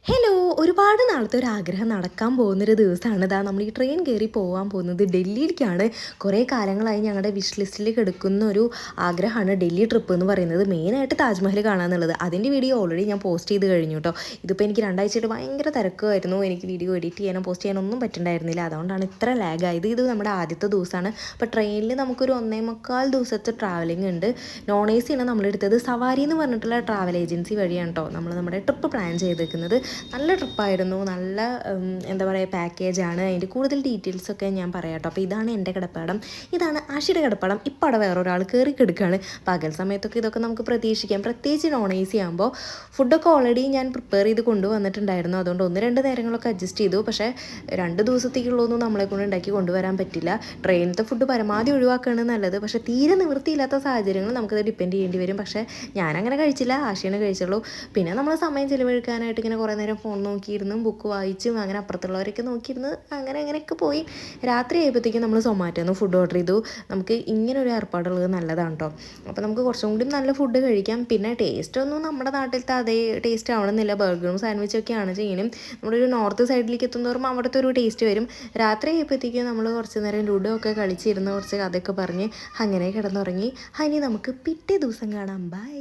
Hello! ഒരുപാട് നാളത്തെ ഒരു ആഗ്രഹം നടക്കാൻ പോകുന്നൊരു ദിവസമാണ് ഇതാ നമ്മൾ ഈ ട്രെയിൻ കയറി പോകാൻ പോകുന്നത് ഡൽഹിയിലേക്കാണ്. കുറേ കാലങ്ങളായി ഞങ്ങളുടെ വിഷ് ലിസ്റ്റിൽ കിടക്കുന്ന ഒരു ആഗ്രഹമാണ് ഡൽഹി ട്രിപ്പ് എന്ന് പറയുന്നത്. മെയിനായിട്ട് താജ്മഹൽ കാണാമെന്നുള്ളത്. അതിൻ്റെ വീഡിയോ ഓൾറെഡി ഞാൻ പോസ്റ്റ് ചെയ്ത് കഴിഞ്ഞു കേട്ടോ. ഇതിപ്പോൾ എനിക്ക് രണ്ടാഴ്ചയായിട്ട് ഭയങ്കര തിരക്കുമായിരുന്നു. എനിക്ക് വീഡിയോ എഡിറ്റ് ചെയ്യാനോ പോസ്റ്റ് ചെയ്യാനോ ഒന്നും പറ്റുന്നുണ്ടായിരുന്നില്ല. അതുകൊണ്ടാണ് ഇത്ര ലാഗായത്. ഇത് നമ്മുടെ ആദ്യത്തെ ദിവസമാണ്. അപ്പോൾ ട്രെയിനിൽ നമുക്കൊരു 1.25 ദിവസത്തെ ട്രാവലിംഗ് ഉണ്ട്. നോൺ എ സിയാണ് നമ്മളെടുത്തത്. സവാരി എന്ന് പറഞ്ഞിട്ടുള്ള ട്രാവൽ ഏജൻസി വഴിയാണ് കേട്ടോ നമ്മുടെ ട്രിപ്പ് പ്ലാൻ ചെയ്തേക്കുന്നത്. നല്ല ട്രിപ്പായിരുന്നു. നല്ല എന്താ പറയുക പാക്കേജാണ്. അതിൻ്റെ കൂടുതൽ ഡീറ്റെയിൽസൊക്കെ ഞാൻ പറയാം കേട്ടോ. അപ്പോൾ ഇതാണ് എൻ്റെ കിടപ്പാടം, ഇതാണ് ആഷിയുടെ കിടപ്പാടം. ഇപ്പോൾ അവിടെ വേറൊരാൾ കയറി കിടക്കുകയാണ്. പകൽ സമയത്തൊക്കെ ഇതൊക്കെ നമുക്ക് പ്രതീക്ഷിക്കാം. പ്രത്യേകിച്ച് നോൺ എ സി ആകുമ്പോൾ ഫുഡൊക്കെ ഓൾറെഡി ഞാൻ പ്രിപ്പയർ ചെയ്ത് കൊണ്ടുവന്നിട്ടുണ്ടായിരുന്നു. അതുകൊണ്ട് 1-2 നേരങ്ങളൊക്കെ അഡ്ജസ്റ്റ് ചെയ്തു. പക്ഷേ 2 ദിവസത്തേക്കുള്ളതൊന്നും നമ്മളെ കൊണ്ട് ഉണ്ടാക്കി കൊണ്ടുവരാൻ പറ്റില്ല. ട്രെയിനിലത്തെ ഫുഡ് പരമാവധി ഒഴിവാക്കുകയാണ് നല്ലത്. പക്ഷേ തീരെ നിവൃത്തിയില്ലാത്ത സാഹചര്യങ്ങൾ നമുക്കത് ഡിപ്പെൻഡ് ചെയ്യേണ്ടി വരും. പക്ഷേ ഞാനങ്ങനെ കഴിച്ചില്ല, ആഷിയാണ് കഴിച്ചുള്ളൂ. പിന്നെ നമ്മൾ സമയം ചിലവഴിക്കാനായിട്ട് ഇങ്ങനെ കുറേ നേരം ഫോൺ നോക്കിയിരുന്നു, ബുക്ക് വായിച്ചും അങ്ങനെ അപ്പുറത്തുള്ളവരൊക്കെ നോക്കിയിരുന്നു, അങ്ങനെയൊക്കെ പോയി. രാത്രി ആയപ്പോഴത്തേക്കും നമ്മൾ സൊമാറ്റോന്ന് ഫുഡ് ഓർഡർ ചെയ്തു. നമുക്ക് ഇങ്ങനൊരു ഏർപ്പാടുള്ളത് നല്ലതാണ് കേട്ടോ. അപ്പോൾ നമുക്ക് കുറച്ചും കൂടി നല്ല ഫുഡ് കഴിക്കാം. പിന്നെ ടേസ്റ്റ് ഒന്നും നമ്മുടെ നാട്ടിലത്തെ അതേ ടേസ്റ്റ് ആവണമെന്നില്ല. ബർഗറും സാൻഡ്വിച്ചൊക്കെയാണ് ചെയ്യണം. നമ്മുടെ ഒരു നോർത്ത് സൈഡിലേക്ക് എത്തുന്നതോറും അവിടുത്തെ ഒരു ടേസ്റ്റ് വരും. രാത്രി ആയപ്പോഴത്തേക്കും നമ്മൾ കുറച്ച് നേരം ലുഡോ ഒക്കെ കളിച്ചിരുന്ന് കുറച്ച് കഥയൊക്കെ പറഞ്ഞ് അങ്ങനെ കിടന്നുറങ്ങി. ഇനി നമുക്ക് പിറ്റേ ദിവസം കാണാം. ബൈ.